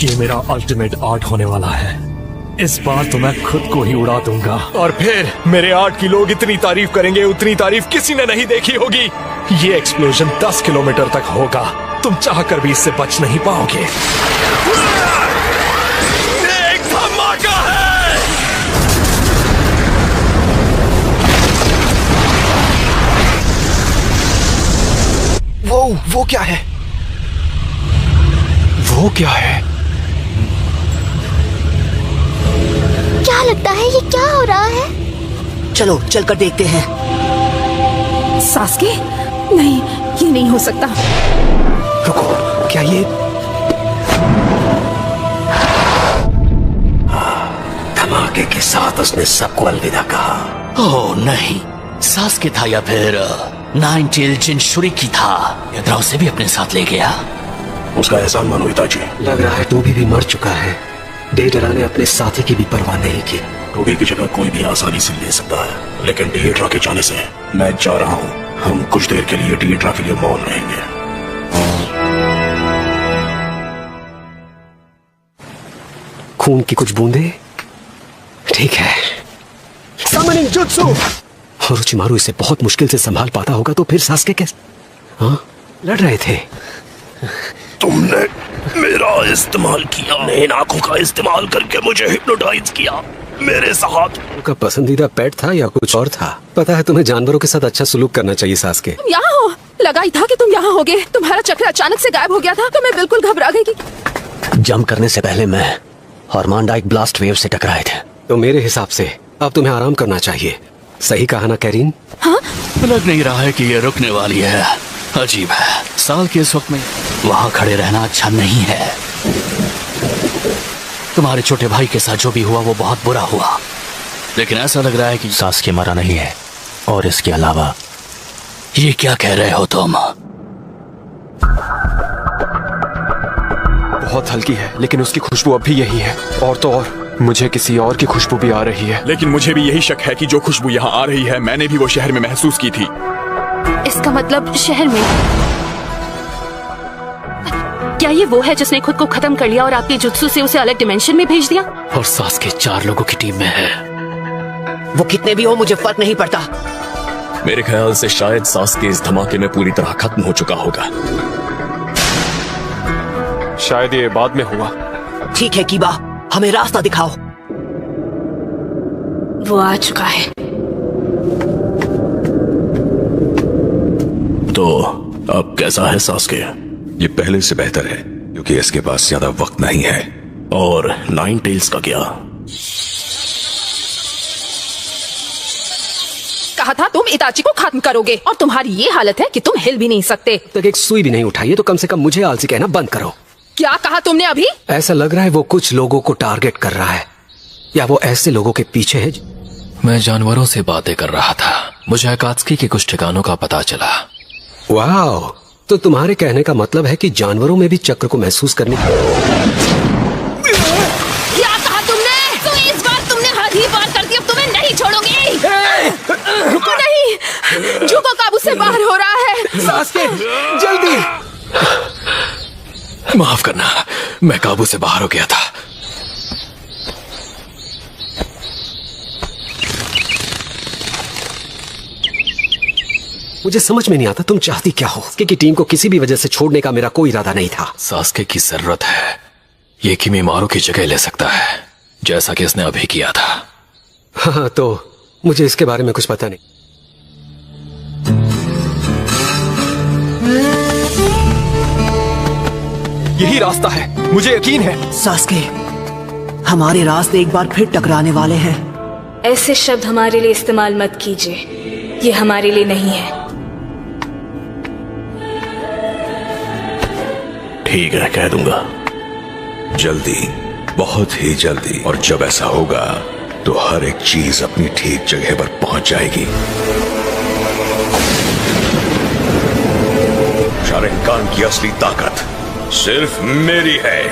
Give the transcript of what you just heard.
ये मेरा ultimate art होने वाला है। इस बार तो मैं खुद को ही उड़ा दूंगा और फिर मेरे आर्ट की लोग इतनी तारीफ करेंगे, उतनी तारीफ किसी ने नहीं देखी होगी। ये एक्सप्लोजन 10 किलोमीटर तक होगा, तुम चाहकर भी इससे बच नहीं पाओगे। एक धमाका है। वो क्या है? वो क्या है? क्या लगता है ये क्या हो रहा है? चलो चलकर देखते हैं। सास्के, नहीं, ये नहीं हो सकता। रुको, क्या ये धमाके के साथ उसने सबको अलविदा कहा। ओह नहीं, सास्के था या फिर नाइन टेल जिनशुरिकी था। यात्रा उसे भी अपने साथ ले गया। उसका एहसान मानो हिताची। लग रहा है टोबी भी मर चुका है। डेडरा ने अपने साथी की भी परवाह नहीं की। टोबी की जगह कोई भी आसानी से ले सकता है, लेकिन डिएड्रा के जाने से मैं जा रहा हूँ। हम कुछ देर के लिए डिएड्रा के लिए मौन रहेंगे। खून की कुछ बूंदे, ठीक है। Summoning jutsu. ओरोचिमारू इसे बहुत मुश्किल से संभाल पाता होगा, तो फिर सास्के कैसे? हाँ, लड़ रहे थे। तुमने मेरा इस्तेमाल किया, इन आंखों का इस्तेमाल करके मुझे हिप्नोटाइज किया। मेरे साथ उनका पसंदीदा पेट था या कुछ और था? पता है तुम्हें जानवरों के साथ अच्छा सलूक करना चाहिए सास्के। तुम यहाँ हो, लगा ही था कि तुम यहाँ होगे। तुम्हारा चक्र अचानक से गायब हो गया था तो मैं बिल्कुल घबरा गई कि जंप करने से पहले मैं और मांडा एक ब्लास्ट वेव से टकराए थे। तो मेरे हिसाब से अब तुम्हें आराम करना चाहिए। सही कहा ना कैरीन? हाँ? लग नहीं रहा है कि ये रुकने वाली है। अजीब है, साल के इस वक्त में वहाँ खड़े रहना अच्छा नहीं है। तुम्हारे छोटे भाई के साथ जो भी हुआ वो बहुत बुरा हुआ, लेकिन ऐसा लग रहा है कि सास्के मरा नहीं है। और इसके अलावा ये क्या कह रहे हो तुम? बहुत हल्की है, लेकिन उसकी खुशबू अब भी यही है। और तो और मुझे किसी और की खुशबू भी आ रही है। लेकिन मुझे भी यही शक है कि जो खुशबू यहाँ आ रही है मैंने भी वो शहर में महसूस की थी। इसका मतलब शहर में? क्या ये वो है जिसने खुद को खत्म कर लिया और आपके जुत्सु से उसे अलग डिमेंशन में भेज दिया? और सास्के 4 लोगों की टीम में है। वो कितने भी हो मुझे फर्क नहीं पड़ता। मेरे ख्याल से शायद सास्के इस धमाके में पूरी तरह खत्म हो चुका होगा। शायद ये बाद में हुआ। ठीक है कीबा, हमें रास्ता दिखाओ। वो आ चुका है। तो अब कैसा है सास्के? ये पहले से बेहतर है, क्योंकि इसके पास ज्यादा वक्त नहीं है। और नाइन टेल्स का क्या? कहा था तुम इताची को खत्म करोगे और तुम्हारी ये हालत है कि तुम हिल भी नहीं सकते। तक एक सुई भी नहीं उठाई है, तो कम से कम मुझे आलसी कहना बंद करो। क्या कहा तुमने अभी? ऐसा लग रहा है वो कुछ लोगों को टारगेट कर रहा है, या वो ऐसे लोगों के पीछे है। मैं जानवरों से बातें कर रहा था। मुझे अकात्सुकी के कुछ ठिकानों का पता चला। वाह, तो तुम्हारे कहने का मतलब है कि जानवरों में भी चक्र को महसूस करने क्या कहा तुमने? तो इस बार तुमने हद ही पार कर दी, अब तुम्हें नहीं छोड़ूंगी। रुको नहीं, जुको काबू से बाहर हो रहा है। सास्के, जल्दी। माफ करना, मैं काबू से बाहर हो गया था। मुझे समझ में नहीं आता तुम चाहती क्या हो। कि टीम को किसी भी वजह से छोड़ने का मेरा कोई इरादा नहीं था। सास्के की जरूरत है। ये किमीमारू की जगह ले सकता है, जैसा कि इसने अभी किया था। हाँ, तो मुझे इसके बारे में कुछ पता नहीं। यही रास्ता है, मुझे यकीन है। सास्के, हमारे रास्ते एक बार फिर टकराने वाले हैं। ऐसे शब्द हमारे लिए इस्तेमाल मत कीजिए, ये हमारे लिए नहीं है। ठीक है, कह दूंगा। जल्दी, बहुत ही जल्दी। और जब ऐसा होगा तो हर एक चीज अपनी ठीक जगह पर पहुंच जाएगी। शारिंगान की असली ताकत सिर्फ मेरी है।